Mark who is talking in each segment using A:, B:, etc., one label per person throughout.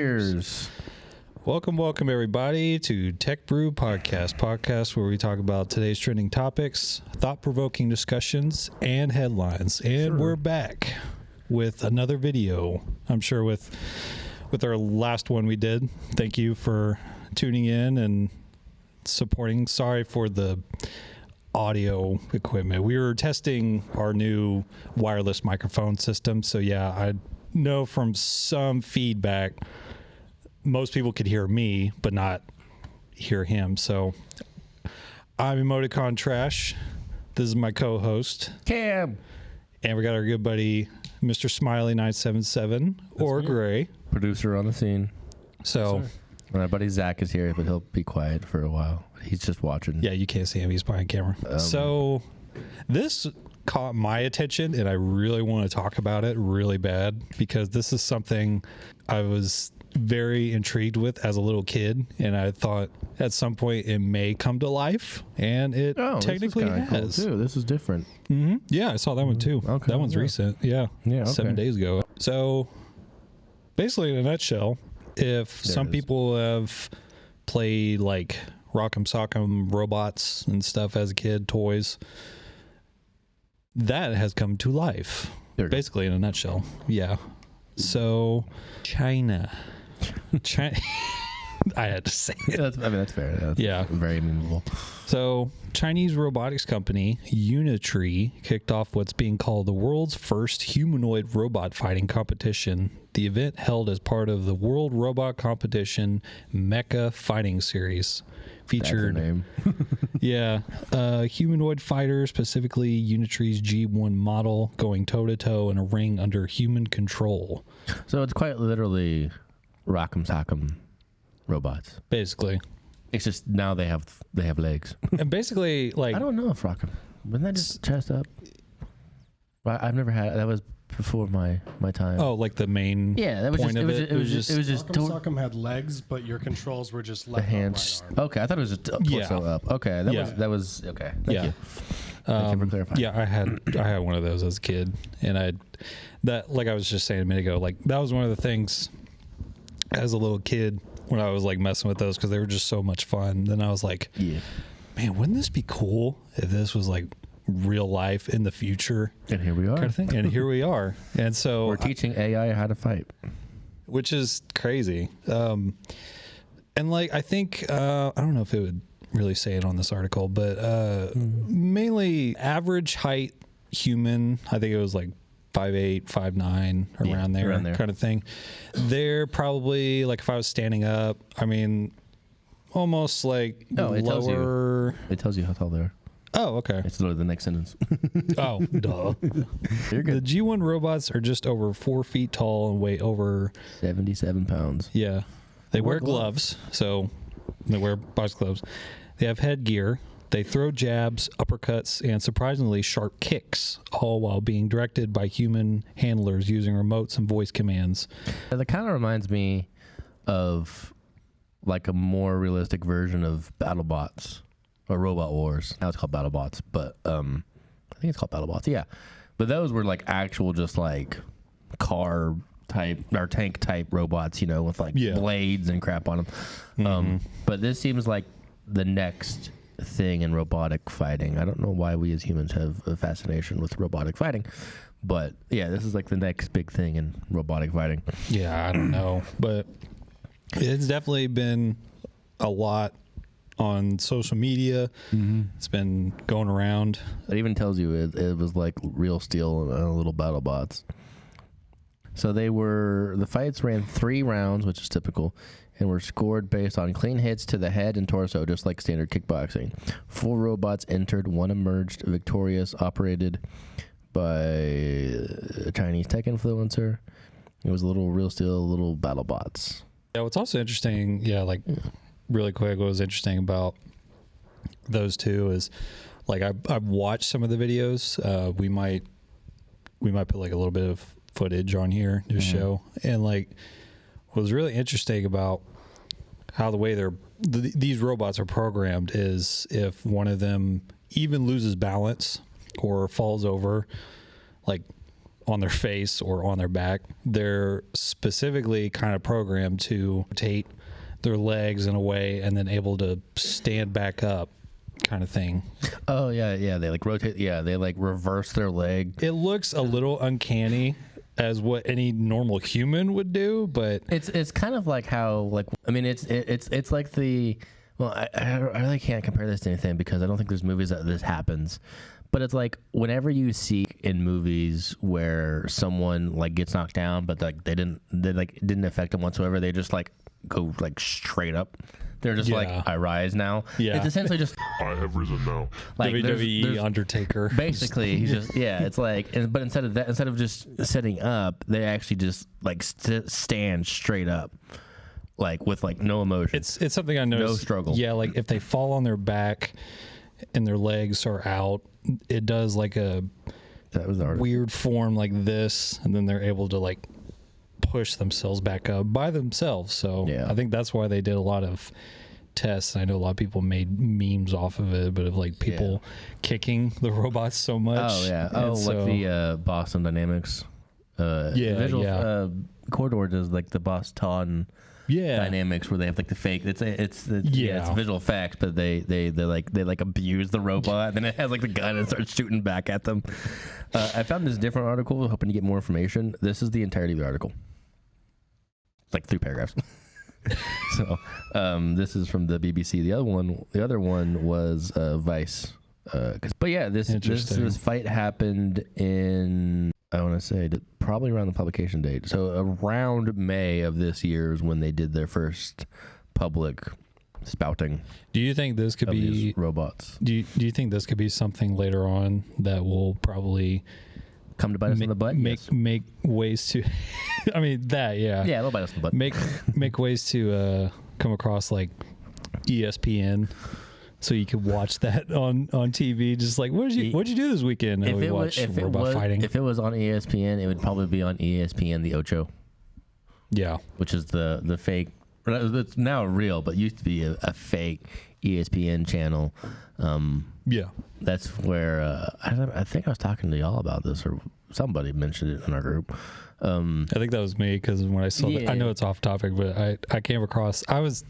A: Cheers.
B: Welcome, everybody, to TechBrew podcast where we talk about today's trending topics, thought-provoking discussions, and headlines. And we're back with another video. I'm sure with our last one we did. Thank you for tuning in and supporting. Sorry for the audio equipment. We were testing our new wireless microphone system. So yeah, I know from some feedback, most people could hear me, but not hear him. So I'm Emoticon Trash. This is my co-host,
A: Cam.
B: And we got our good buddy, Mr. Smiley 977 or me. Gray.
A: Producer on the scene.
B: So
A: my buddy Zach is here, but he'll be quiet for a while. He's just watching.
B: Yeah, you can't see him. He's behind camera. So this caught my attention, and I really want to talk about it really bad because this is something I was very intrigued with as a little kid, and I thought at some point it may come to life, and it technically has.
A: Cool too. This is different.
B: Mm-hmm. Yeah, I saw that one too.
A: Okay,
B: that one's recent. Yeah,
A: okay.
B: 7 days ago. So basically, in a nutshell, if some people have played like Rock'em Sock'em Robots and stuff as a kid, toys, that has come to life. Basically, in a nutshell. Yeah. So China. I had to say it.
A: That's fair. That's very meaningful.
B: So Chinese robotics company Unitree kicked off what's being called the world's first humanoid robot fighting competition. The event held as part of the World Robot Competition Mecha Fighting Series. Featured humanoid fighters, specifically Unitree's G1 model, going toe-to-toe in a ring under human control.
A: So it's quite literally Rock'em Sock'em robots.
B: Basically.
A: It's just now they have legs.
B: And basically, like,
A: I don't know if Rock'em, wasn't that just chest up? I've never had that. Was before my time.
B: Oh, like the main
A: that was
B: point
A: just,
B: of
A: it was just
C: Rock'em Sock'em had legs, but your controls were just left
A: the hands.
C: right arm.
A: Okay, I thought it was just torso up. Okay, that was okay. Thank you. Thank you for clarifying.
B: Yeah, I had one of those as a kid, and like I was just saying a minute ago, like that was one of the things as a little kid when I was like messing with those because they were just so much fun. Then I was like, man, wouldn't this be cool if this was like real life in the future?
A: And here we are.
B: Kind of thing. And here we are. And so
A: we're teaching AI how to fight,
B: which is crazy. And like I think I don't know if it would really say it on this article, but mainly average height human. I think it was like 5'8", 5'9", around there kind of thing. They're probably like, if I was standing up, I mean, almost like lower.
A: It tells you how tall they are.
B: Oh, okay.
A: It's literally the next sentence.
B: Oh, duh.
A: You're good.
B: The G1 robots are just over 4 feet tall and weigh over
A: 77 pounds.
B: Yeah. They wear gloves, so they wear box gloves. They have headgear. They throw jabs, uppercuts, and surprisingly sharp kicks, all while being directed by human handlers using remotes and voice commands.
A: That kind of reminds me of like a more realistic version of BattleBots or Robot Wars. Now it's called BattleBots, but I think it's called BattleBots. Yeah, but those were like actual, just like car type or tank type robots, you know, with like blades and crap on them. But this seems like the next thing in robotic fighting. I don't know why we as humans have a fascination with robotic fighting, but yeah, this is like the next big thing in robotic fighting.
B: Yeah, I don't know, but it's definitely been a lot on social media. It's been going around.
A: It even tells you it was like real steel and little BattleBots. So the fights ran 3 rounds, which is typical, and were scored based on clean hits to the head and torso, just like standard kickboxing. 4 robots entered, 1 emerged victorious, operated by a Chinese tech influencer. It was a little real steel, little BattleBots.
B: Yeah, what's also interesting, really quick, what was interesting about those two is, like, I've watched some of the videos. We might put like a little bit of footage on here to show, and like what was really interesting about how the way these robots are programmed is if one of them even loses balance or falls over, like on their face or on their back. They're specifically kind of programmed to rotate their legs in a way and then able to stand back up, kind of thing.
A: Oh yeah. They like rotate. Yeah, they like reverse their leg.
B: It looks a little uncanny as what any normal human would do, but
A: It's kind of like how, like, I mean, it's like the, well, I really can't compare this to anything because I don't think there's movies that this happens, but it's like whenever you see in movies where someone like gets knocked down, but like it didn't affect them whatsoever. They just like go like straight up. They're just like, I rise now.
B: Yeah.
A: It's essentially just
D: I have risen now.
A: like
B: WWE
A: there's
B: Undertaker.
A: basically he's just it's like, but instead of just sitting up, they actually just like stand straight up, like with like no emotion.
B: It's something I noticed.
A: No struggle.
B: Yeah, like if they fall on their back and their legs are out, it does like a
A: That was the article.
B: weird form like this, and then they're able to like push themselves back up by themselves. So
A: Yeah.
B: I think that's why they did a lot of tests. I know a lot of people made memes off of it, but of like people kicking the robots so much.
A: Oh yeah.
B: And
A: Oh,
B: so,
A: like the Boston Dynamics. Visual Corridor does like the Boston Dynamics where they have like the fake. It's visual effects, but they like abuse the robot. Then it has like the gun and starts shooting back at them. I found this different article, hoping to get more information. This is the entirety of the article. It's like 3 paragraphs. So this is from the BBC. The other one was Vice. But yeah, this fight happened in, I want to say, probably around the publication date. So around May of this year is when they did their first public spouting.
B: Do you think this could
A: of
B: be
A: these robots?
B: Do you think this could be something later on that will probably
A: Come to bite us in the butt?
B: make ways to? I mean that
A: they'll bite us in the butt.
B: make ways to come across like ESPN. So you could watch that on TV, just like what'd you do this weekend?
A: If
B: we
A: it
B: watch
A: was,
B: robot fighting.
A: If it was on ESPN, it would probably be on ESPN the Ocho,
B: Yeah,
A: which is the fake. It's now real, but used to be a fake ESPN channel.
B: yeah.
A: That's where I think I was talking to y'all about this, or somebody mentioned it in our group.
B: I think that was me because when I saw that, I know it's off topic, but I came across. I was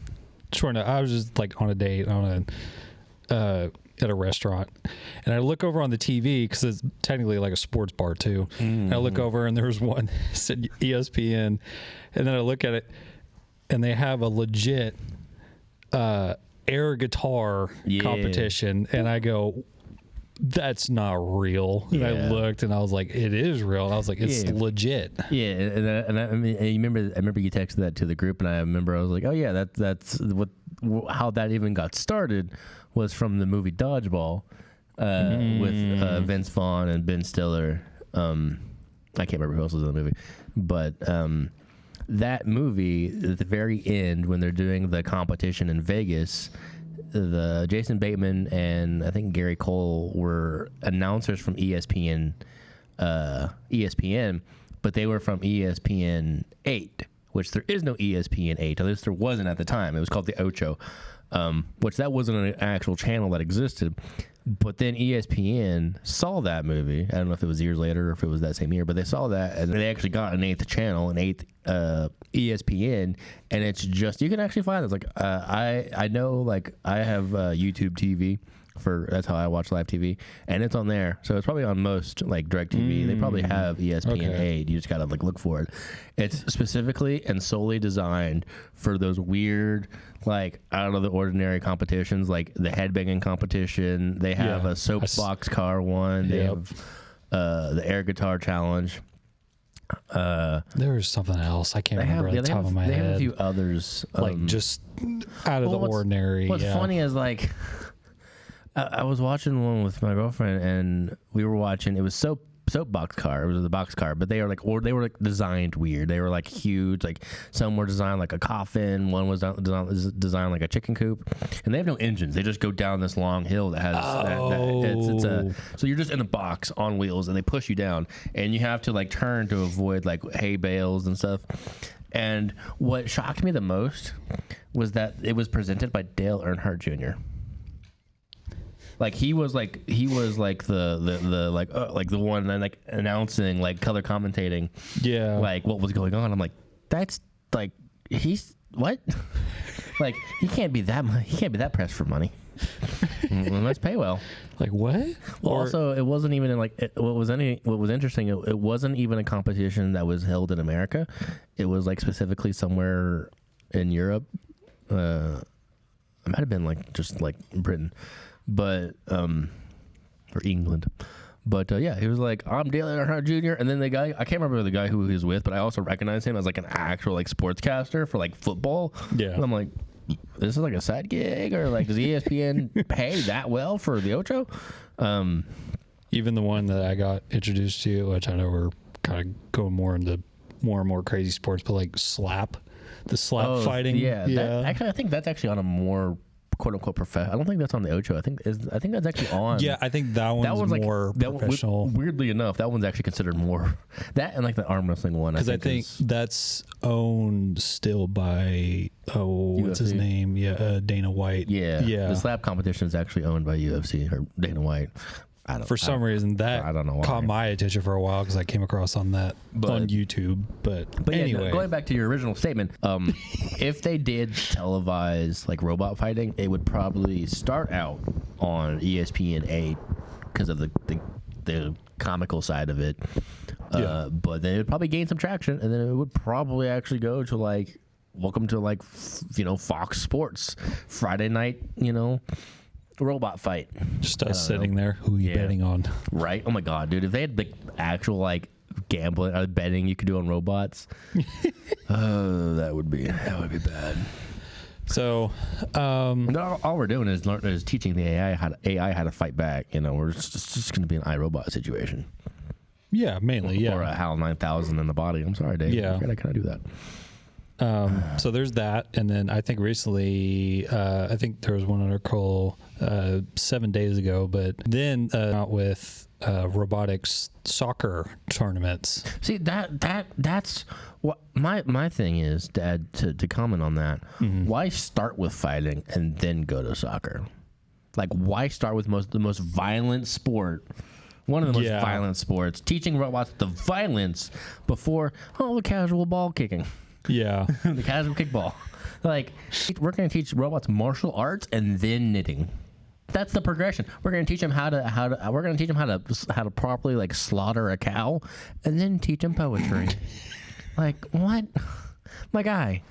B: just like on a date at a restaurant, and I look over on the TV because it's technically like a sports bar too. And I look over and there's one that said ESPN, and then I look at it, and they have a legit air guitar competition, and I go, that's not real. And I looked and I was like, it is real. And I was like, it's legit.
A: Yeah, and I mean, I remember you texted that to the group, and I remember I was like, oh yeah, that's how that even got started was from the movie Dodgeball with Vince Vaughn and Ben Stiller. I can't remember who else was in the movie, but that movie at the very end when they're doing the competition in Vegas, the Jason Bateman and I think Gary Cole were announcers from ESPN, but they were from ESPN 8, which there is no ESPN 8. At least there wasn't at the time. It was called the Ocho, which that wasn't an actual channel that existed. But then ESPN saw that movie. I don't know if it was years later or if it was that same year, but they saw that and they actually got an 8th channel, an 8th ESPN, and it's just, you can actually find this. Like I know, like I have YouTube TV that's how I watch live TV, and it's on there. So it's probably on most like DirecTV. They probably have ESPN 8. You just gotta like look for it. It's specifically and solely designed for those weird, like out of the ordinary competitions, like the headbanging competition. They have a soapbox car one. They have the air guitar challenge.
B: There was something else I can't remember at the top of my head.
A: They have a few others,
B: like just out of the ordinary.
A: What's funny is like I was watching one with my girlfriend, and we were watching. It was soapbox car. It was the box car, but they were like designed weird. They were like huge. Like some were designed like a coffin. One was designed like a chicken coop, and they have no engines. They just go down this long hill that has so you're just in a box on wheels, and they push you down, and you have to like turn to avoid like hay bales and stuff. And what shocked me the most was that it was presented by Dale Earnhardt Jr. Like he was like the one that like announcing, like color commentating, like what was going on. I'm like, that's like he's what? Like he can't be that pressed for money. Let's pay well.
B: Like what?
A: Well, also, it wasn't even in like what was interesting. It wasn't even a competition that was held in America. It was like specifically somewhere in Europe. It might have been like just like Britain, but or England. But yeah, he was like, I'm Dale Earnhardt Jr. And then the guy, I can't remember the guy who he was with, but I also recognize him as like an actual like sportscaster for like football.
B: Yeah.
A: And I'm like, this is like a side gig, or like does ESPN pay that well for the Ocho?
B: Even the one that I got introduced to, which I know we're kind of going more into more and more crazy sports, but like the slap fighting.
A: Yeah. Actually, I think that's actually on a more quote unquote professional. I don't think that's on the Ocho. I think that's actually on.
B: Yeah, I think that one's more professional.
A: Weirdly enough, that one's actually considered more that, and like the arm wrestling one.
B: Because I think that's owned still by what's his name? Yeah, Dana White.
A: Yeah. The slap competition is actually owned by UFC or Dana White.
B: For some reason that
A: I don't know why.
B: caught my attention for a while because I came across on that on YouTube. But anyway,
A: yeah, going back to your original statement, if they did televise like robot fighting, it would probably start out on ESPN 8 because of the comical side of it. But then it would probably gain some traction, and then it would probably actually go to like welcome to like Fox Sports Friday night, robot fight.
B: Just us sitting there. Who are you betting on?
A: Right? Oh my god, dude! If they had the actual like gambling or betting you could do on robots, that would be bad.
B: So,
A: all we're doing is teaching the AI how to fight back. We're just going to be an iRobot situation.
B: Yeah, mainly. Yeah,
A: or a HAL 9000 in the body. I'm sorry, Dave.
B: Yeah,
A: I kind of do that.
B: So there's that, and then I think recently, I think there was one article 7 days ago, but then out with robotics soccer tournaments.
A: See that's what my thing is, Dad. To comment on that, why start with fighting and then go to soccer? Like, why start with the most violent sport? One of the most violent sports. Teaching robots the violence before the casual ball kicking.
B: Yeah.
A: The casual kickball. Like, we're going to teach robots martial arts and then knitting. That's the progression. We're going to teach them how to properly like slaughter a cow, and then teach them poetry. Like, what? My guy,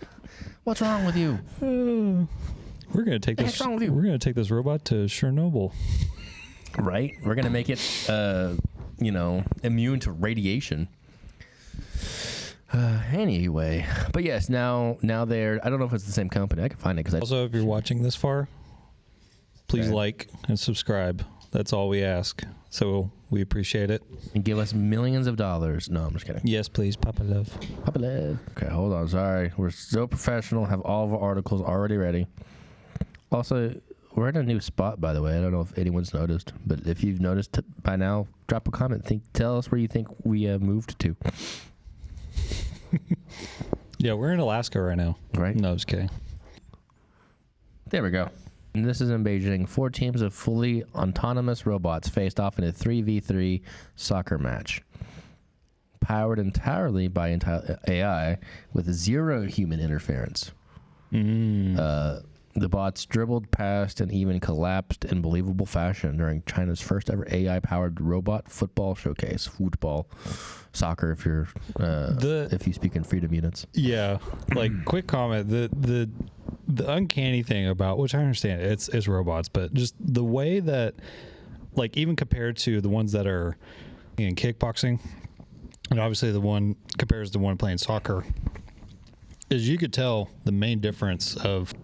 A: what's wrong with you?
B: We're going to take this. We're going to take this robot to Chernobyl.
A: Right? We're going to make it immune to radiation. Anyway, but yes, now they're, I don't know if it's the same company. I can find it because
B: also, if you're watching this far, please like and subscribe. That's all we ask. So we appreciate it.
A: And give us millions of dollars. No, I'm just kidding.
B: Yes, please, Papa Love.
A: Papa Love. Okay, hold on. Sorry, we're so professional. Have all of our articles already ready. Also, we're in a new spot, by the way. I don't know if anyone's noticed, but if you've noticed by now, drop a comment. Tell us where you think we moved to.
B: Yeah, we're in Alaska right now.
A: Right?
B: No, I was kidding.
A: There we go. And this is in Beijing. 4 teams of fully autonomous robots faced off in a 3v3 soccer match. Powered entirely by AI with 0 human interference. The bots dribbled past and even collapsed in believable fashion during China's first ever AI-powered robot football showcase. Football, soccer, if you speak in freedom units.
B: Yeah, like quick comment. The uncanny thing about, which I understand, it's robots, but just the way that, like, even compared to the ones that are in kickboxing, and obviously the one compares to the one playing soccer, is you could tell the main difference of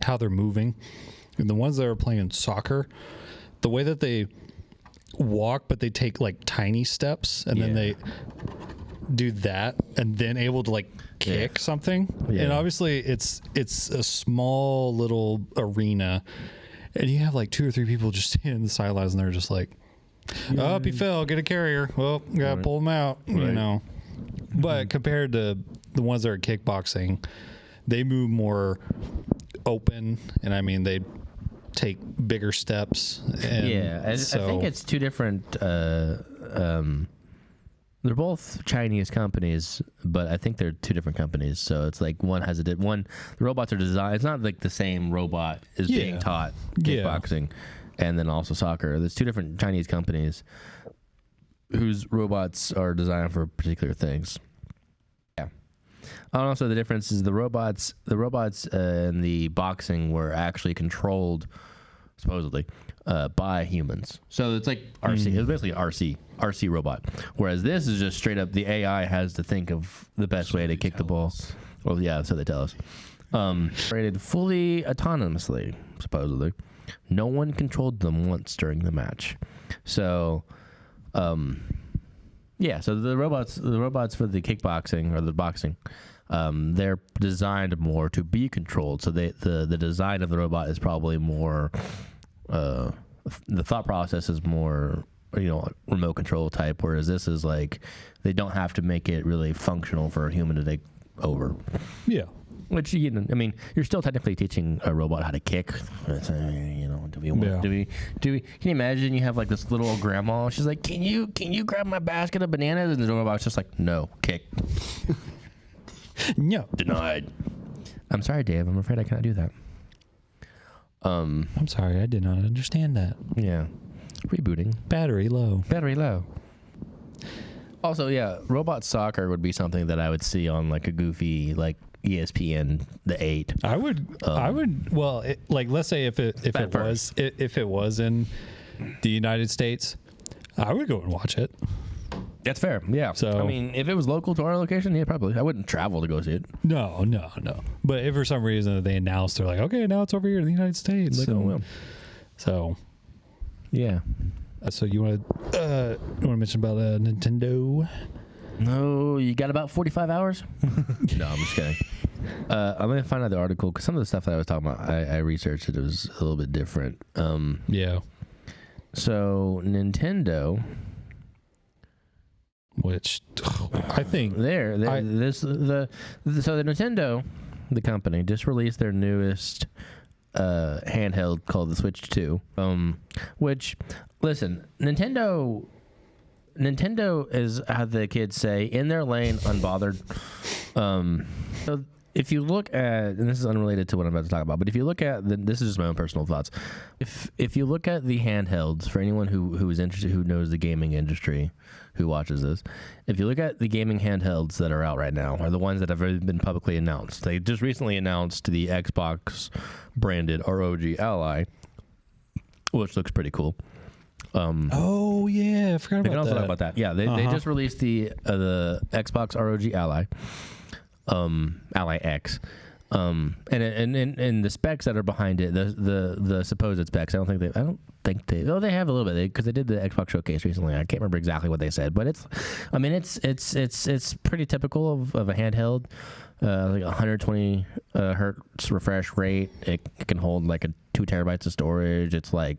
B: how they're moving. And the ones that are playing soccer, the way that they walk, but they take like tiny steps, and then they do that, and then able to like kick something. And obviously it's a small little arena, and you have like 2 or 3 people just standing in the sidelines, and they're just like, up he fell, get a carrier, well, gotta pull him out, But compared to the ones that are kickboxing, they move more open, and I mean, they take bigger steps. And
A: yeah, I think it's two different. They're both Chinese companies, but I think they're two different companies. So it's like one has the robots are designed. It's not like the same robot is being taught kickboxing, and then also soccer. There's two different Chinese companies whose robots are designed for particular things. Yeah. And also the difference is the robots in the boxing were actually controlled, supposedly, by humans. So it's like RC. It's basically RC robot. Whereas this is just straight up the AI has to think of the best way to kick the ball. Well, yeah, so they tell us. Rated fully autonomously, supposedly. No one controlled them once during the match. So, yeah. So the robots for the kickboxing or the boxing, they're designed more to be controlled. So the design of the robot is probably more. The thought process is more, remote control type, whereas this is like they don't have to make it really functional for a human to take over. Yeah. Which, I mean, you're still technically teaching a robot how to kick. Do we? Can you imagine you have like this little old grandma? She's like, can you grab my basket of bananas? And the robot's just like, no, kick. No. Denied. I'm sorry, Dave. I'm afraid I cannot do that.
B: I'm sorry, I did not understand that.
A: Yeah. Rebooting.
B: Battery low.
A: Also, yeah, robot soccer would be something that I would see on like a goofy like ESPN the 8.
B: I would well, let's say if it was in the United States, I would go and watch it.
A: That's fair. Yeah. So I mean, if it was local to our location, yeah, probably. I wouldn't travel to go see it.
B: No. But if for some reason they announced, they're like, okay, now it's over here in the United States. So
A: yeah.
B: So you want to mention about Nintendo?
A: No, you got about 45 hours. No, I'm just kidding. I'm gonna find out the article because some of the stuff that I was talking about, I researched it. It was a little bit different.
B: Yeah.
A: So Nintendo.
B: Which I think
A: so the Nintendo, the company, just released their newest handheld called the Switch 2. Which, listen, Nintendo is, how the kids say, in their lane, unbothered. So if you look at, and this is unrelated to what I'm about to talk about, but if you look at this is just my own personal thoughts. If you look at the handhelds, for anyone who is interested, who knows the gaming industry, who watches this, if you look at the gaming handhelds that are out right now, are the ones that have already been publicly announced. They just recently announced the Xbox branded ROG Ally, which looks pretty cool.
B: Oh yeah, I forgot about that.
A: We can also talk about that. Yeah, they just released the Xbox ROG Ally, Ally X, and the specs that are behind it, the supposed specs. I don't think they. Oh, they have a little bit because they did the Xbox showcase recently. I can't remember exactly what they said, but it's pretty typical of a handheld. Like 120 hertz refresh rate. It can hold like 2 terabytes of storage. It's like,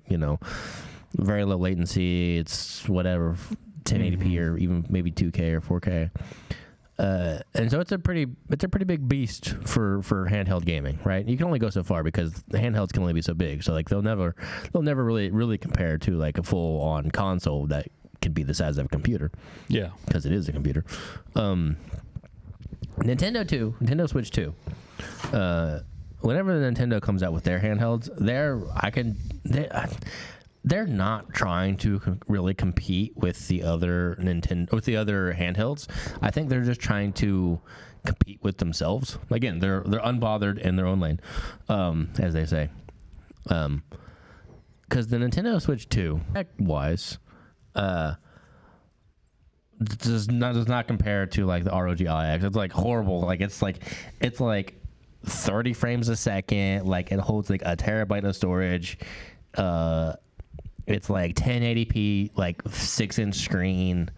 A: very low latency. It's whatever 1080p or even maybe 2K or 4K. And so it's a pretty big beast for handheld gaming, right? You can only go so far because the handhelds can only be so big. So like they'll never really compare to like a full on console that could be the size of a computer.
B: Yeah,
A: because it is a computer. Nintendo Switch 2. Whenever Nintendo comes out with their handhelds, they're not trying to really compete with the other handhelds. I think they're just trying to compete with themselves. Again, they're unbothered in their own lane, as they say. Because the Nintendo Switch 2, tech-wise, does not compare to like the ROG Ally X. It's like horrible. Like it's like 30 frames a second. Like it holds like a terabyte of storage. It's like 1080p, like 6-inch screen.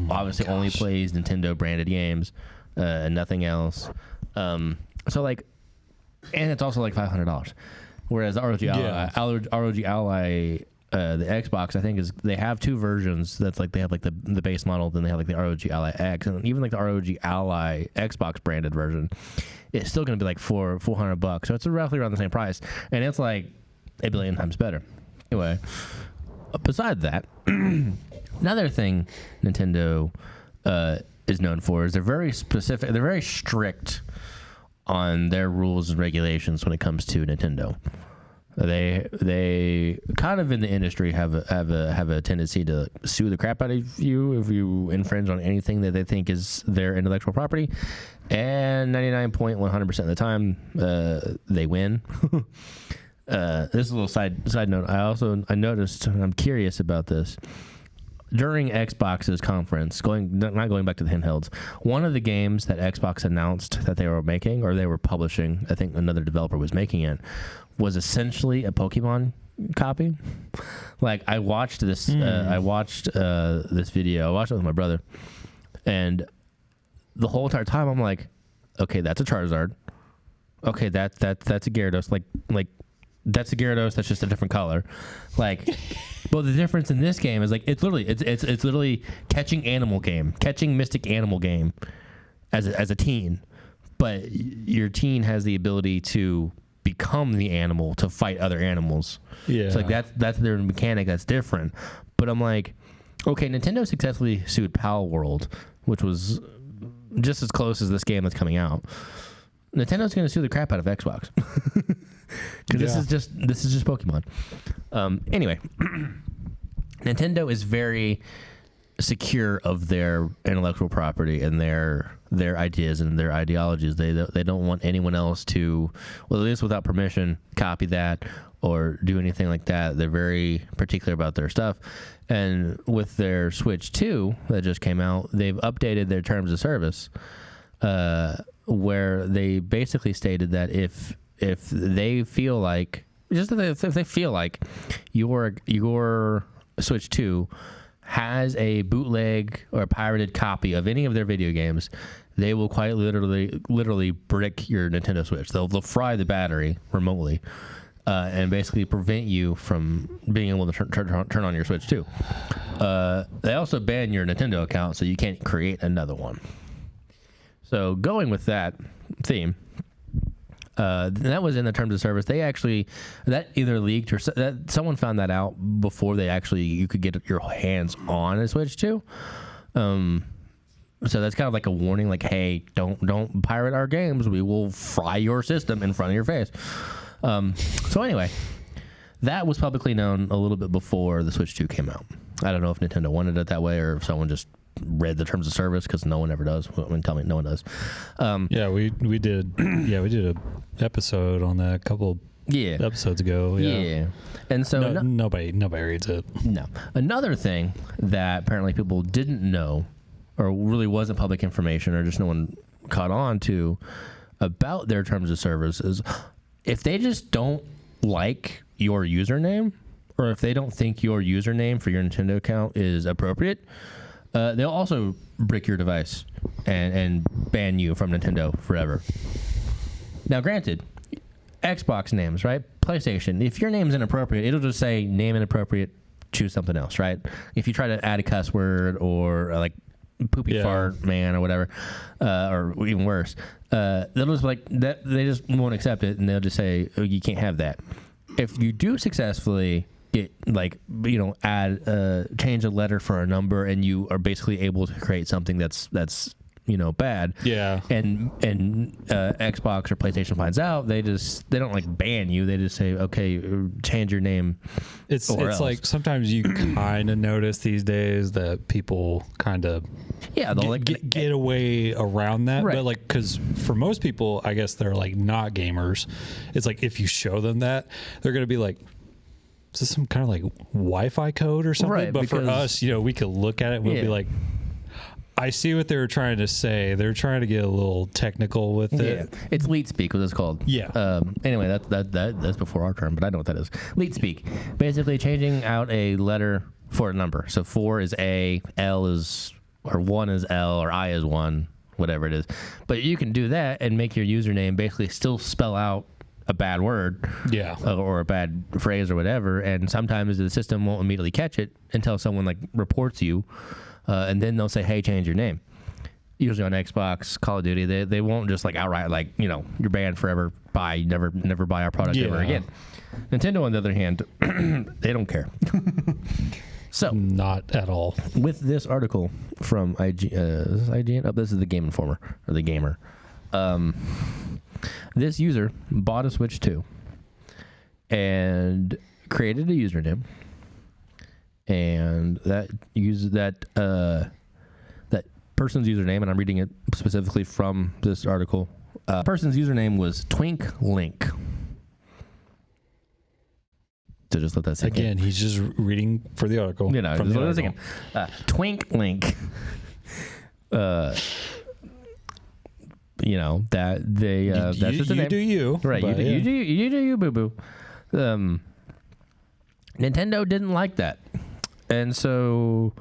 A: Obviously, only plays Nintendo branded games, nothing else. So like, and it's also like $500. Whereas ROG Ally, the Xbox, I think they have 2 versions. That's like they have like the base model, then they have like the ROG Ally X, and even like the ROG Ally Xbox branded version, it's still going to be like $400. So it's roughly around the same price, and it's like a billion times better. Anyway, beside that, another thing Nintendo is known for is they're very specific. They're very strict on their rules and regulations when it comes to Nintendo. They kind of in the industry have a tendency to sue the crap out of you if you infringe on anything that they think is their intellectual property, and 99.100% of the time they win. This is a little side note. I noticed, and I'm curious about this. During Xbox's conference, not going back to the handhelds, one of the games that Xbox announced that they were making or they were publishing, I think another developer was making it, was essentially a Pokemon copy. Like I watched this, this video. I watched it with my brother, and the whole entire time I'm like, okay, that's a Charizard. Okay, that's a Gyarados. Like that's a Gyarados. That's just a different color. Like. But the difference in this game is like it's literally catching mystic animal game as a teen, but your teen has the ability to become the animal to fight other animals. Yeah, so like that's their mechanic that's different. But I'm like, okay, Nintendo successfully sued Pal World, which was just as close as this game that's coming out. Nintendo's going to sue the crap out of Xbox because this is just Pokemon. Anyway, Nintendo is very secure of their intellectual property and their ideas and their ideologies. They don't want anyone else to, well, at least without permission, copy that or do anything like that. They're very particular about their stuff. And with their Switch 2 that just came out, they've updated their terms of service. Where they basically stated that if they feel like if they feel like your Switch 2 has a bootleg or a pirated copy of any of their video games, they will quite literally brick your Nintendo Switch. They'll fry the battery remotely and basically prevent you from being able to turn on your Switch 2. They also ban your Nintendo account so you can't create another one. So going with that theme, that was in the terms of service. They actually, that either leaked or that someone found that out before you could get your hands on a Switch 2. So that's kind of like a warning, like, hey, don't pirate our games. We will fry your system in front of your face. So anyway, that was publicly known a little bit before the Switch 2 came out. I don't know if Nintendo wanted it that way or if someone just read the terms of service, because no one ever does. Tell me no one does.
B: We did a episode on that a couple episodes ago. Yeah.
A: And so
B: nobody reads it.
A: No. Another thing that apparently people didn't know or really wasn't public information or just no one caught on to about their terms of service is if they just don't like your username or if they don't think your username for your Nintendo account is appropriate, they'll also brick your device and ban you from Nintendo forever. Now, granted, Xbox names, right? PlayStation, if your name's inappropriate, it'll just say name inappropriate, choose something else, right? If you try to add a cuss word or like poopy fart man or whatever, or even worse, they'll just like that. They just won't accept it and they'll just say, oh, you can't have that. If you do successfully change a letter for a number and you are basically able to create something that's bad. Yeah. And Xbox or PlayStation finds out, they don't like ban you. They just say, okay, change your name.
B: It's like sometimes you kind of notice these days that people kind of they'll get away around that. Right. But like, because for most people, I guess they're like not gamers. It's like if you show them that, they're going to be like, is this some kind of like Wi-Fi code or something? Right, but for us, we could look at it and we'll be like, I see what they were trying to say. They're trying to get a little technical with it.
A: Yeah. It's leet speak, what it's called.
B: Yeah.
A: Anyway, that's before our term, but I know what that is. Leet speak. Basically changing out a letter for a number. So 4 is A, L is, or 1 is L, or I is 1, whatever it is. But you can do that and make your username basically still spell out a bad word, or a bad phrase or whatever, and sometimes the system won't immediately catch it until someone like reports you, and then they'll say, hey, change your name. Usually on Xbox, Call of Duty, they won't just like outright like, you're banned forever, bye, never buy our product ever again. Nintendo, on the other hand, they don't care. So,
B: not at all.
A: with this article from is this IGN? Oh, this is the Game Informer, or the Gamer. This user bought a Switch 2 and created a username, and that person's username, and I'm reading it specifically from this article. Person's username was Twink Link. So just let that sink in.
B: Again, he's just reading for the article.
A: You know,
B: from
A: just
B: the
A: let that
B: article.
A: sink in. Twink Link. You know that they. That's just the
B: you
A: name.
B: do you,
A: Right?
B: but
A: You do you, boo boo. Nintendo didn't like that, and so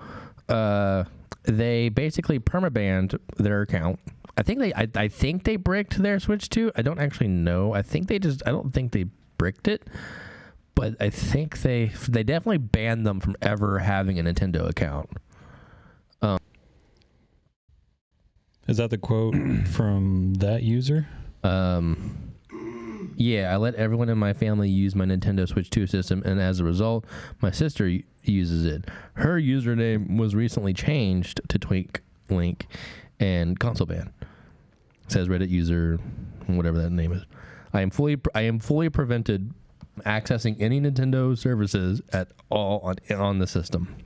A: they basically permabanned their account. I think they bricked their Switch 2. I don't actually know. I don't think they bricked it, but I think they definitely banned them from ever having a Nintendo account.
B: Is that the quote from that user?
A: Yeah, I let everyone in my family use my Nintendo Switch 2 system, and as a result, my sister uses it. Her username was recently changed to Twink Link and console ban. Says Reddit user, whatever that name is. I am fully prevented accessing any Nintendo services at all on the system.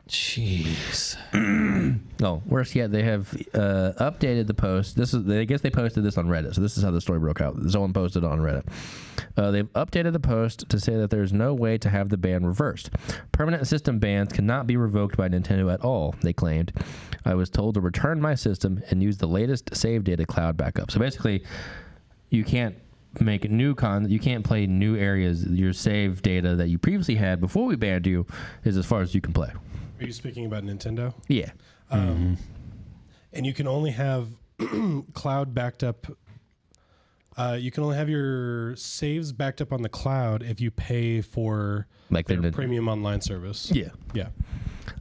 B: Jeez.
A: Oh, worse yet, they have updated the post. I guess they posted this on Reddit, so this is how the story broke out. Someone posted it on Reddit. They've updated the post to say that there's no way to have the ban reversed. Permanent system bans cannot be revoked by Nintendo at all, they claimed. I was told to return my system and use the latest save data cloud backup. So basically, you can't make you can't play new areas. Your save data that you previously had before we banned you is as far as you can play.
C: Are you speaking about Nintendo?
A: Yeah.
C: And you can only have cloud backed up. You can only have your saves backed up on the cloud if you pay for their premium online service.
A: Yeah.
C: Yeah.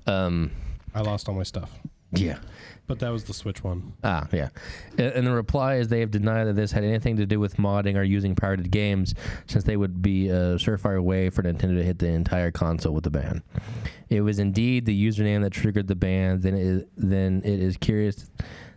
C: I lost all my stuff.
A: Yeah.
C: But that was the Switch one.
A: Ah, yeah. And the reply is they have denied that this had anything to do with modding or using pirated games, since they would be a surefire way for Nintendo to hit the entire console with the ban. It was indeed the username that triggered the ban. Then it is curious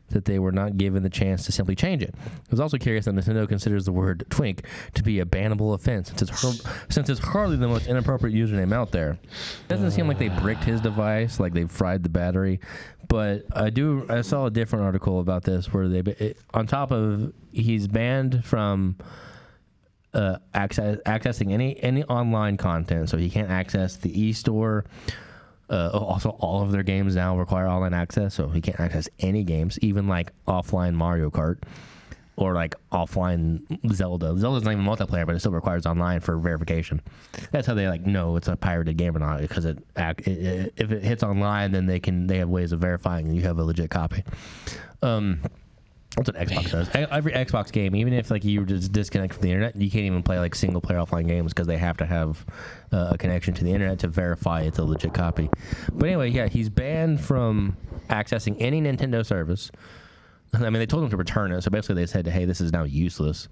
A: that they were not given the chance to simply change it. It was also curious that Nintendo considers the word twink to be a bannable offense, since it's hardly the most inappropriate username out there. It doesn't seem like they bricked his device, like they fried the battery. But I saw a different article about this where on top of he's banned from accessing any online content, so he can't access the e-store. Also, all of their games now require online access, so he can't access any games, even like offline Mario Kart or like offline Zelda. Zelda's not even multiplayer, but it still requires online for verification. That's how they know it's a pirated game or not, because if it hits online, then they have ways of verifying you have a legit copy. That's what Xbox does. Every Xbox game, even if you just disconnect from the internet, you can't even play single player offline games because they have to have a connection to the internet to verify it's a legit copy. But anyway, yeah, he's banned from accessing any Nintendo service. I mean, they told him to return it, so basically they said, hey, this is now useless.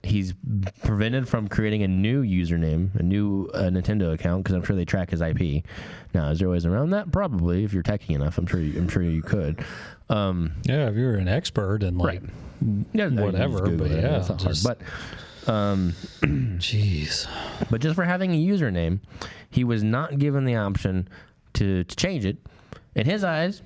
A: He's prevented from creating a new username, a new Nintendo account, because I'm sure they track his IP. Now, is there ways around that? Probably, if you're techie enough. I'm sure you could.
B: Yeah, if you're an expert and
A: right. Yeah,
B: whatever. But yeah,
A: it's not hard. But
B: jeez.
A: But just for having a username, he was not given the option to change it. In his eyes,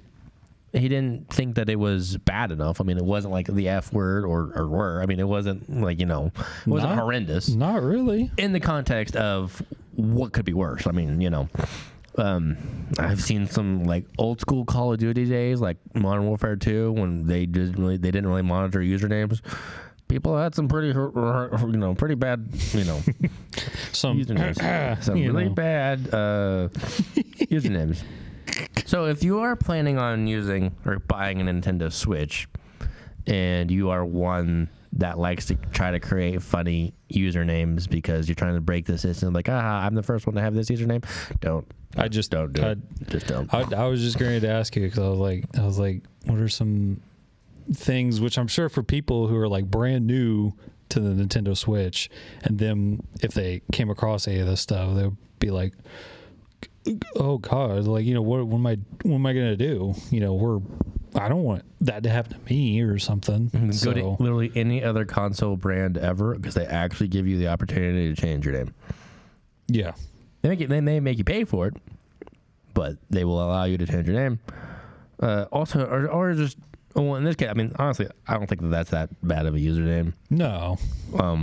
A: he didn't think that it was bad enough. I mean, it wasn't like the F word or were. I mean, it wasn't it wasn't horrendous.
B: Not really.
A: In the context of what could be worse. I mean, I've seen some old school Call of Duty days, like Modern Warfare 2, when they didn't really monitor usernames. People had some pretty pretty bad,
B: some
A: usernames, some really bad usernames. So if you are planning on using or buying a Nintendo Switch, and you are one that likes to try to create funny usernames because you're trying to break the system, I'm the first one to have this username, don't.
B: I just
A: don't do it. Just don't.
B: I was just going to ask you, because I was like, what are some things which I'm sure for people who are brand new to the Nintendo Switch, and them, if they came across any of this stuff, they would be like, oh God, like, you know, what am I gonna do? You know, I don't want that to happen to me or something.
A: Go to literally any other console brand ever, because they actually give you the opportunity to change your name.
B: Yeah.
A: They may make you pay for it, but they will allow you to change your name. Also, or just, well, in this case, I mean, honestly, I don't think that's that bad of a username.
B: No,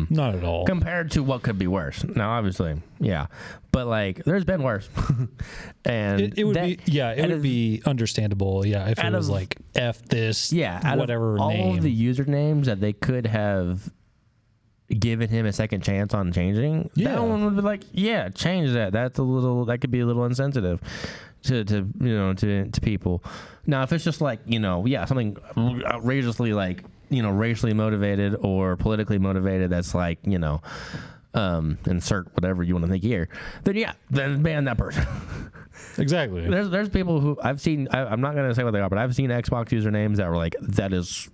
B: not at all.
A: Compared to what could be worse. Now, obviously, yeah, but like, there's been worse. And
B: it would be understandable. Yeah, if it was like F this, whatever
A: all
B: name.
A: of the usernames that they could have given him a second chance on changing, that one would be like, yeah, change that. That could be a little insensitive to people. Now, if it's just like, you know, something outrageously, like, you know, racially motivated or politically motivated, that's like, you know, insert whatever you want to think here, then ban that person.
B: Exactly.
A: There's people who I've seen, I'm not going to say what they are, but I've seen Xbox usernames that were like, that is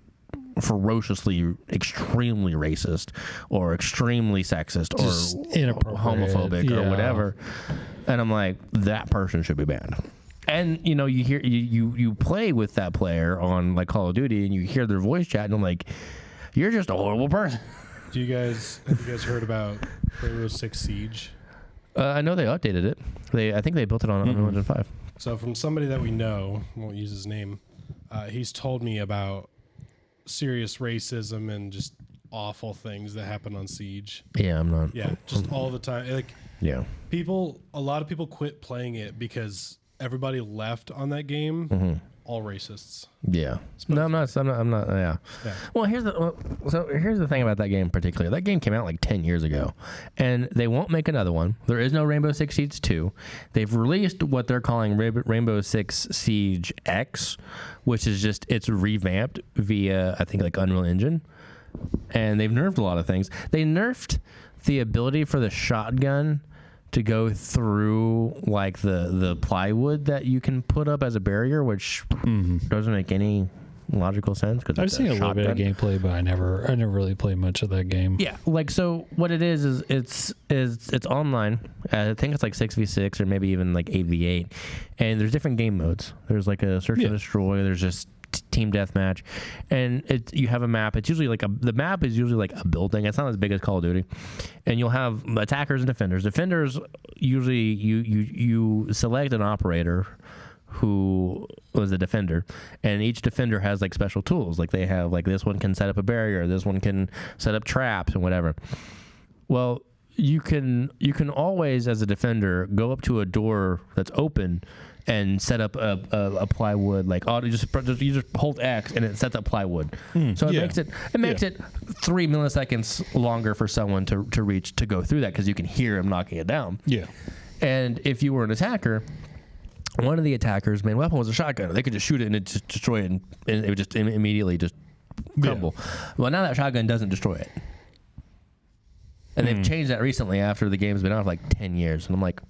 A: ferociously, extremely racist or extremely sexist
B: just
A: or
B: inappropriate,
A: homophobic or whatever. And I'm like, that person should be banned. And, you know, you hear you play with that player on like Call of Duty and you hear their voice chat and I'm like, you're just a horrible person.
C: Have you guys heard about Rainbow Six Siege?
A: I know they updated it. I think they built it on Unreal Engine 5.
C: So from somebody that we know, won't use his name, he's told me about serious racism and just awful things that happen on Siege.
A: Yeah, I'm not.
C: Yeah, just all the time. Like,
A: yeah,
C: a lot of people quit playing it because everybody left on that game. All racists.
A: Yeah. No, I'm not. Yeah. Well, here's the thing about that game in particular. That game came out like 10 years ago, and they won't make another one. There is no Rainbow Six Siege 2. They've released what they're calling Rainbow Six Siege X, which is just, it's revamped via, I think, like Unreal Engine, and they've nerfed a lot of things. They nerfed the ability for the shotgun to go through like the plywood that you can put up as a barrier, which doesn't make any logical sense. Because
B: I've seen a little bit of gameplay, but I never really played much of that game.
A: Yeah, like, so what it is it's online. I think it's like 6v6 or maybe even like 8v8, and there's different game modes. There's like a search and destroy. There's just team deathmatch, and you have a map. It's usually like the map is usually like a building. It's not as big as Call of Duty, and you'll have attackers and defenders. Defenders, usually you select an operator who was a defender, and each defender has like special tools. Like they have, like, this one can set up a barrier, this one can set up traps and whatever. Well, you can always, as a defender, go up to a door that's open and set up a plywood, like, you just hold X and it sets up plywood. So it makes it 3 milliseconds longer for someone to reach, to go through that, because you can hear him knocking it down. Yeah. And if you were an attacker, one of the attackers' main weapon was a shotgun. They could just shoot it and it just destroy it, and it would just immediately just crumble. Well, now that shotgun doesn't destroy it. And they've changed that recently after the game's been out for like 10 years. And I'm like,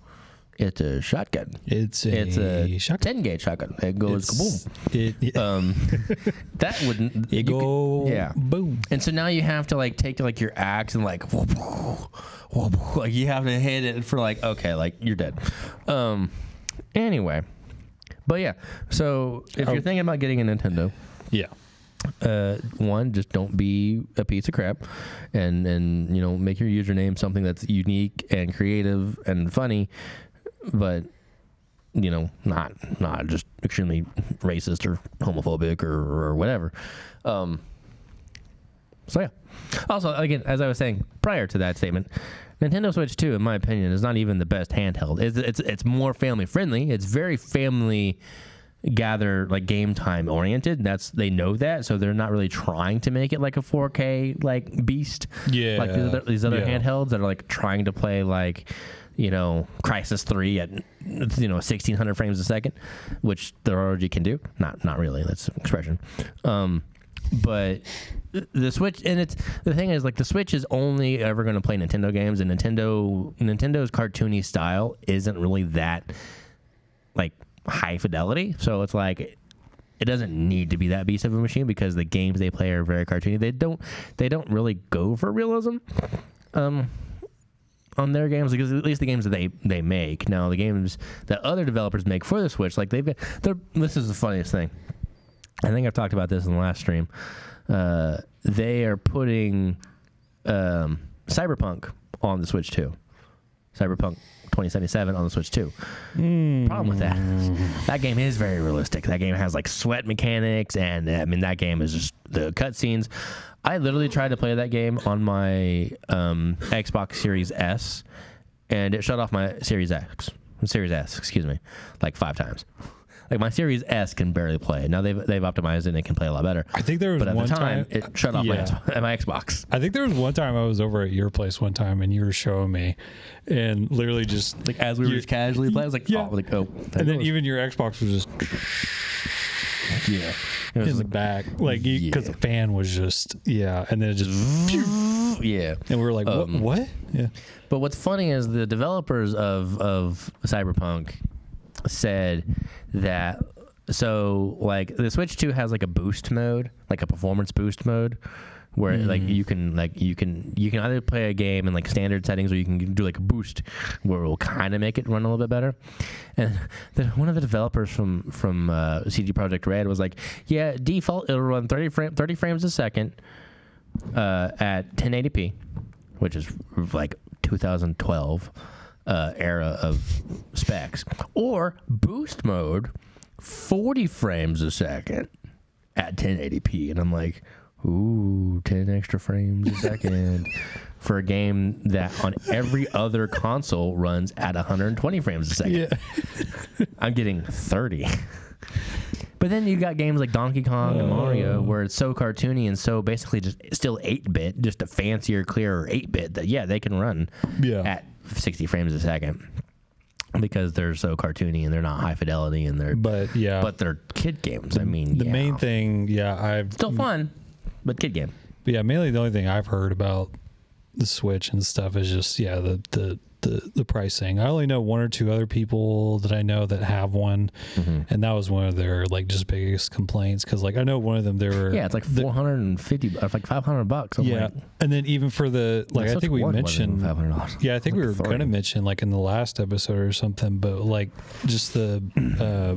A: it's a shotgun. It's a 10 gauge shotgun. It goes kaboom. That wouldn't.
B: It go boom.
A: And so now you have to like take like your axe and like, whoop, whoop, like you have to hit it for like, okay, like you're dead. Anyway, but yeah. So if you're thinking about getting a Nintendo, one, just don't be a piece of crap, and make your username something that's unique and creative and funny, but not just extremely racist or homophobic or whatever. So yeah. Also, again, as I was saying prior to that statement, Nintendo Switch 2, in my opinion, is not even the best handheld. It's more family friendly. It's very family gather, like, game time oriented. They know that, so they're not really trying to make it like a 4K like beast. Yeah, like these other handhelds that are like trying to play like, Crysis 3 at 1600 frames a second, which the ROG can do. Not really. That's an expression. But the Switch, and the thing is, like, the Switch is only ever going to play Nintendo games, and Nintendo's cartoony style isn't really that like high fidelity. So it's like, it doesn't need to be that beast of a machine because the games they play are very cartoony. They don't really go for realism on their games, because at least the games that they make. Now the games that other developers make for the Switch, like this is the funniest thing. I think I've talked about this in the last stream. They are putting Cyberpunk on the Switch too. Cyberpunk 2077 on the Switch too. Problem with that game is very realistic. That game has like sweat mechanics, and I mean that game is just the cutscenes. I literally tried to play that game on my Xbox Series S, and it shut off my Series S, excuse me, like 5 times. Like my Series S can barely play. Now they've optimized it and it can play a lot better.
B: I think there was one time
A: it shut off my Xbox.
B: I think there was one time I was over at your place one time and you were showing me, and literally just
A: like as we were just casually playing, I was like,
B: and then even your Xbox was just
A: it was
B: in the back, like because the fan was just and then it just
A: and
B: we were like, what? Yeah.
A: But what's funny is the developers of Cyberpunk said that, so like the Switch 2 has like a boost mode, like a performance boost mode, where like you can either play a game in like standard settings, or you can do like a boost where it will kind of make it run a little bit better. And one of the developers from CD Projekt Red was like, yeah, default it'll run 30 frames a second at 1080p, which is like 2012 era of specs, or boost mode 40 frames a second at 1080p. And I'm like, ooh, 10 extra frames a second for a game that on every other console runs at 120 frames a second. I'm getting 30. But then you got games like Donkey Kong and Mario where it's so cartoony and so basically just still 8-bit, just a fancier, clearer 8-bit that they can run at 60 frames a second, because they're so cartoony and they're not high fidelity, and but they're kid games. I mean,
B: the main thing, I've
A: still fun, but kid game.
B: Yeah, mainly the only thing I've heard about the Switch and stuff is just the pricing. I only know 1 or 2 other people that I know that have one, and that was one of their like just biggest complaints, because like I know one of them, they were
A: it's like $450, like $500. Like,
B: and then even for the like I think we mentioned $500. I think we were gonna mention like in the last episode or something, but like just the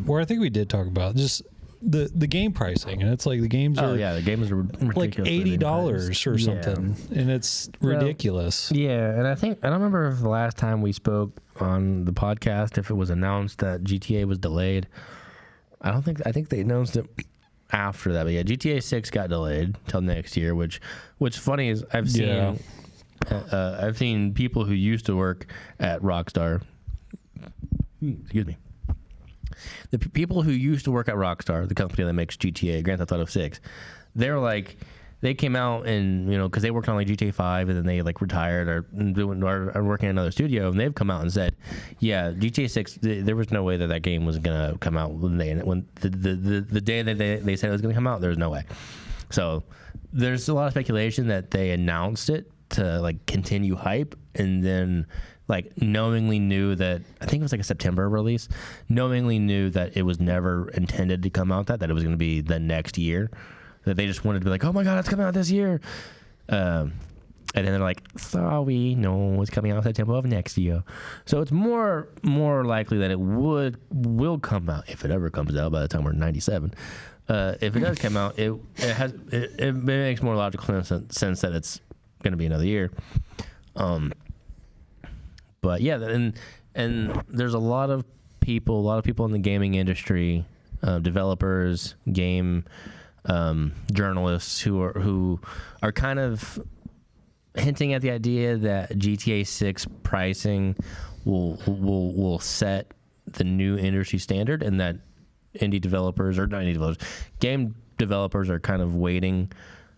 B: where I think we did talk about just the game pricing, and it's like the games are
A: the games are
B: like $80 or something, and it's ridiculous.
A: And I don't remember if the last time we spoke on the podcast if it was announced that GTA was delayed. I think they announced it after that, but GTA 6 got delayed till next year, which funny is I've seen people who used to work at Rockstar, excuse me, the people who used to work at Rockstar, the company that makes GTA, Grand Theft Auto 6, they're like, they came out and, because they worked on like GTA 5 and then they like retired or are working in another studio, and they've come out and said, GTA 6, there was no way that game was going to come out when the day that they said it was going to come out, there was no way. So there's a lot of speculation that they announced it to like continue hype, and then like knowingly knew that, I think it was like a September release, knowingly knew that it was never intended to come out that it was going to be the next year, that they just wanted to be like, oh my God, it's coming out this year. And then they're like, sorry, no, it's coming out September of next year. So it's more likely that it will come out, if it ever comes out by the time we're 97. If it does come out, it makes more logical sense that it's going to be another year. But and there's a lot of people in the gaming industry, developers, game journalists who are kind of hinting at the idea that GTA 6 pricing will set the new industry standard, and that game developers are kind of waiting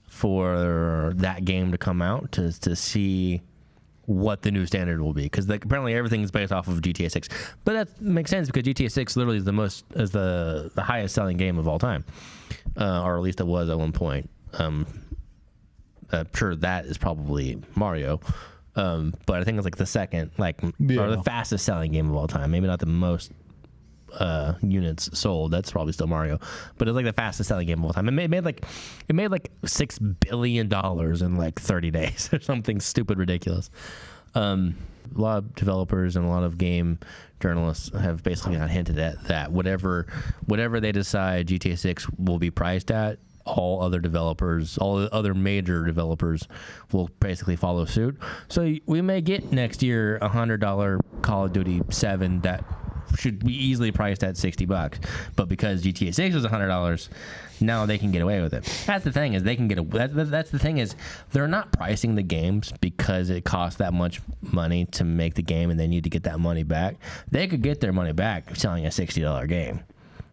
A: for that game to come out to see what the new standard will be, because apparently everything is based off of GTA 6. But that makes sense, because GTA 6 literally is the highest selling game of all time, or at least it was at one point. I'm sure that is probably Mario, but I think it's like the second, or the fastest selling game of all time. Maybe not the most units sold. That's probably still Mario, but it's like the fastest selling game of all time. It made like $6 billion in like 30 days or something stupid ridiculous. A lot of developers and a lot of game journalists have basically not hinted at that whatever they decide GTA 6 will be priced at, all other major developers will basically follow suit. So we may get next year $100 Call of Duty 7 that should be easily priced at $60, but because GTA 6 is $100, now they can get away with it. That's the thing, is they can get that's the thing, is they're not pricing the games because it costs that much money to make the game and they need to get that money back. They could get their money back selling a $60 game.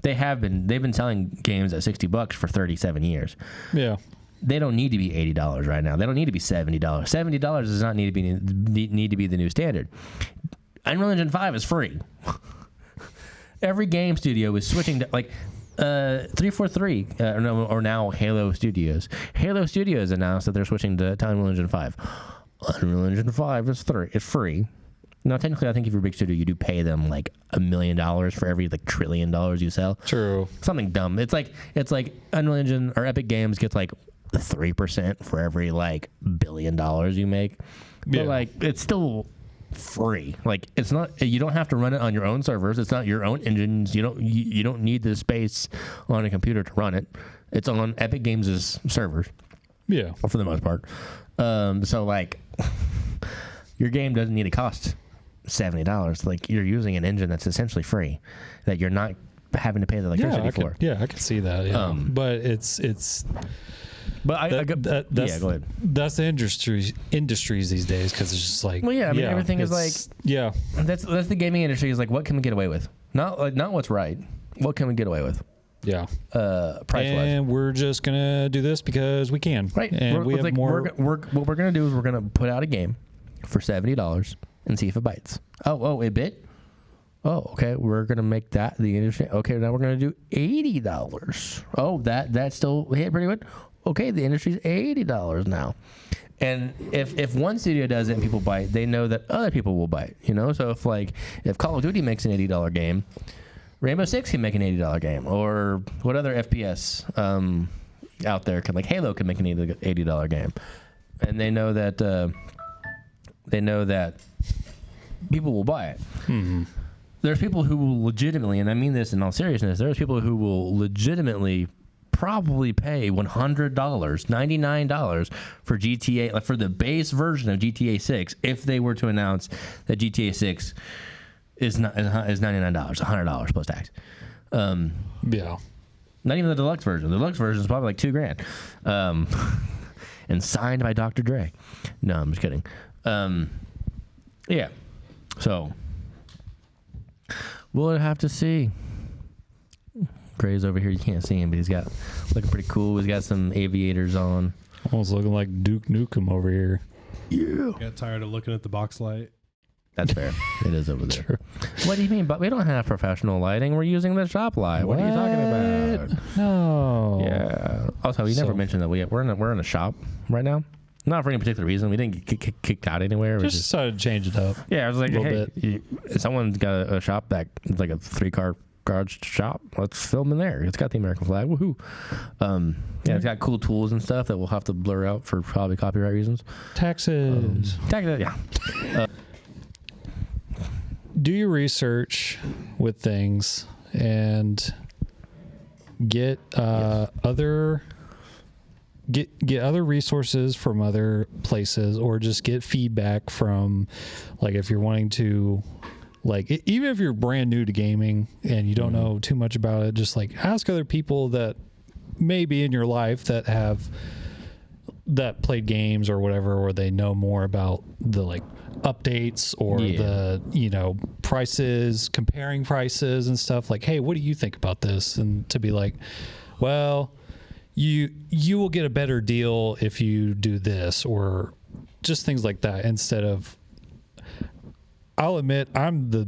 A: They've been selling games at $60 for 37 years.
B: Yeah.
A: They don't need to be $80 right now. They don't need to be $70. $70 does not need to be the new standard. Unreal Engine 5 is free. Every game studio is switching to 343 or now Halo Studios. Halo Studios announced that they're switching to Unreal Engine 5. Unreal Engine 5 is free. Now, technically, I think if you're a big studio, you do pay them like $1 million for every like $1 trillion you sell.
B: True.
A: Something dumb. It's like Unreal Engine or Epic Games gets like 3% for every like $1 billion you make. But like, it's still free. Like, it's not, you don't have to run it on your own servers. It's not your own engines. You don't need the space on a computer to run it. It's on Epic Games' servers.
B: Yeah.
A: For the most part. So like your game doesn't need to cost $70. Like, you're using an engine that's essentially free that you're not having to pay the electricity for.
B: I could see that. Yeah. But it's
A: But
B: that's,
A: go ahead.
B: That's the industries these days, because it's just like,
A: well, yeah, I mean, everything is like,
B: yeah,
A: that's the gaming industry is like, what can we get away with? Not what's right. What can we get away with?
B: Yeah.
A: Price wise.
B: And we're just gonna do this because we can.
A: Right.
B: And we have
A: like,
B: more.
A: what we're gonna do is we're gonna put out a game for $70 and see if it bites. Oh, it bit. Oh, okay. We're gonna make that the industry. Okay, now we're gonna do $80. Oh, that still hit pretty good. Okay, the industry's $80 now. And if one studio does it and people bite, they know that other people will bite. You know, so if Call of Duty makes an $80 game, Rainbow Six can make an $80 game, or what other FPS out there can, like Halo can make an $80 game, and they know that people will buy it. Mm-hmm. There's people who will legitimately, and I mean this in all seriousness, there's people who will legitimately probably pay $100, $99 for GTA, like for the base version of GTA 6, if they were to announce that GTA 6 is $99, $100 plus tax.
B: Yeah.
A: Not even the deluxe version. The deluxe version is probably like $2,000. And signed by Dr. Dre. No, I'm just kidding. Yeah. So we'll have to see. Dre's over here. You can't see him, but he's looking pretty cool. He's got some aviators on.
B: Almost looking like Duke Nukem over here.
A: Yeah.
C: Got tired of looking at the box light.
A: That's fair. It is over there.
B: True.
A: What do you mean? But we don't have professional lighting. We're using the shop light. What are you talking about?
B: No.
A: Yeah. Also, you never mentioned that we're in a shop right now. Not for any particular reason. We didn't get kicked out anywhere.
B: Just decided to change it up.
A: Yeah, I was like, hey, someone's got a shop that's like a 3-car garage shop. Let's film in there. It's got the American flag. Woohoo! Yeah, it's got cool tools and stuff that we'll have to blur out for probably copyright reasons.
B: Taxes.
A: Yeah.
B: Do your research with things and get other resources from other places, or just get feedback from, like, if you're wanting to, like, even if you're brand new to gaming and you don't know too much about it, just like ask other people that may be in your life that played games or whatever, or they know more about the like updates or the prices, comparing prices and stuff. Like, hey, what do you think about this? And to be like, well, you will get a better deal if you do this, or just things like that. Instead of, I'll admit, I'm the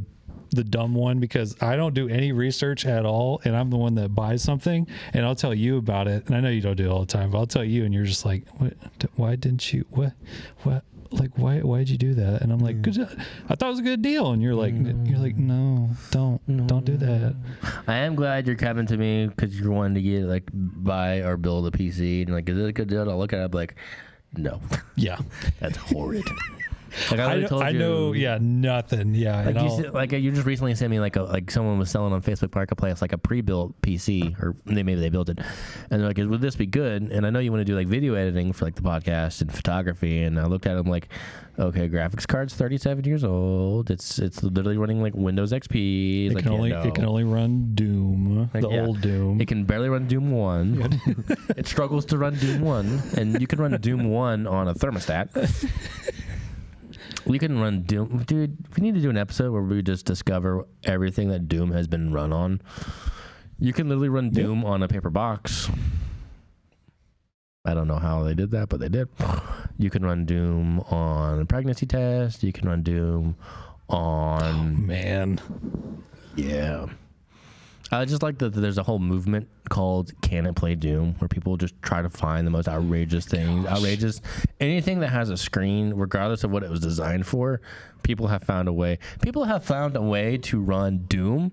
B: the dumb one because I don't do any research at all, and I'm the one that buys something, and I'll tell you about it. And I know you don't do it all the time, but I'll tell you, and you're just like, "What? Why didn't you? What? Like, why did you do that?" And I'm like, "'Cause I thought it was a good deal." And you're like, "No, don't do that."
A: I am glad you're coming to me because you're wanting to get like buy or build a PC, and like, is it a good deal? I'll look at it, like, no,
B: Yeah.
A: that's horrid. Like
B: I know, yeah, nothing. Yeah.
A: Like you just recently sent me like someone was selling on Facebook Marketplace like a pre-built PC, or maybe they built it, and they're like, would this be good? And I know you want to do like video editing for like the podcast and photography, and I looked at it, I'm like, okay, graphics card's 37 years old. It's literally running like Windows XP.
B: It can only run Doom, old Doom.
A: It can barely run Doom 1. It struggles to run Doom 1, and you can run Doom 1 on a thermostat. We can run Doom. Dude, we need to do an episode where we just discover everything that Doom has been run on. You can literally run Doom on a paper box. I don't know how they did that, but they did. You can run Doom on a pregnancy test. You can run Doom on...
B: Oh, man.
A: Yeah. I just like that there's a whole movement called Can It Play Doom, where people just try to find the most outrageous things. Anything that has a screen, regardless of what it was designed for, people have found a way. People have found a way to run Doom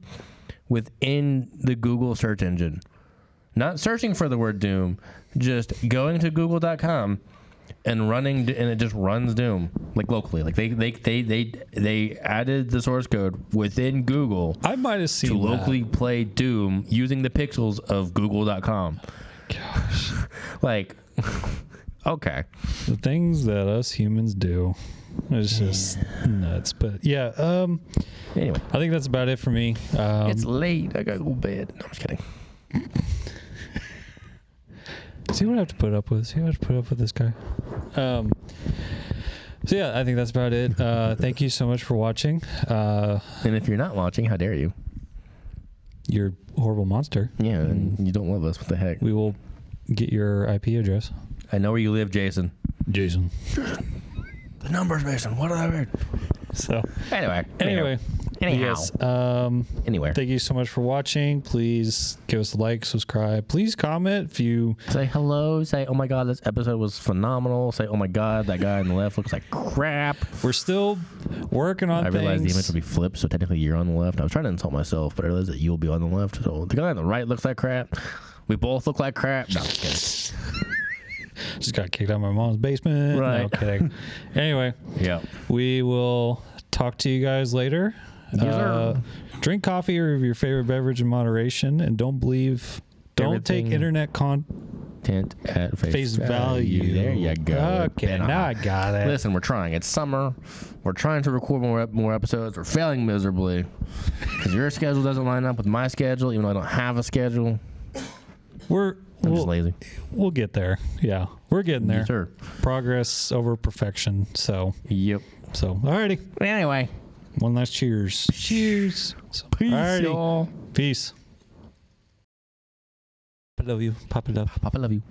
A: within the Google search engine. Not searching for the word Doom, just going to google.com and running, and it just runs Doom like locally. Like they added the source code within Google.
B: I might have seen
A: to locally play Doom using the pixels of google.com.
B: Gosh.
A: Like, okay.
B: The things that us humans do. It's just nuts. But yeah,
A: anyway,
B: I think that's about it for me.
A: it's late. I gotta go to bed. No, I'm just kidding.
B: See what I have to put up with. See what I have to put up with this guy. So yeah, I think that's about it. Thank you so much for watching.
A: And if you're not watching, how dare you?
B: You're a horrible monster.
A: Yeah, and you don't love us. What the heck?
B: We will get your IP address.
A: I know where you live, Jason.
B: Jason.
A: The numbers, Mason. What are they?
B: So
A: Anyway.
B: Yes.
A: Anywhere.
B: Thank you so much for watching. Please give us a like, subscribe. Please comment if you
A: say hello. Say, oh my God, this episode was phenomenal. Say, oh my God, that guy on the left looks like crap.
B: We're still working on things.
A: I realized the image will be flipped, so technically you're on the left. I was trying to insult myself, but I realized that you'll be on the left. So the guy on the right looks like crap. We both look like crap. No, I'm just kidding.
B: Just got kicked out of my mom's basement.
A: Right.
B: No kidding. Anyway.
A: Yeah.
B: We will talk to you guys later. Drink coffee or your favorite beverage in moderation, and don't take internet content
A: at
B: face value.
A: There you go.
B: Okay, now I got it.
A: Listen, we're trying. It's summer. We're trying to record more episodes. We're failing miserably because your schedule doesn't line up with my schedule, even though I don't have a schedule.
B: I'm
A: just lazy.
B: We'll get there. Yeah, we're getting there.
A: Yes, sir.
B: Progress over perfection. So.
A: Yep.
B: So, alrighty.
A: Anyway.
B: One last cheers. Cheers.
A: Peace, y'all.
B: Peace. I love you. Papa love.
A: Papa love you.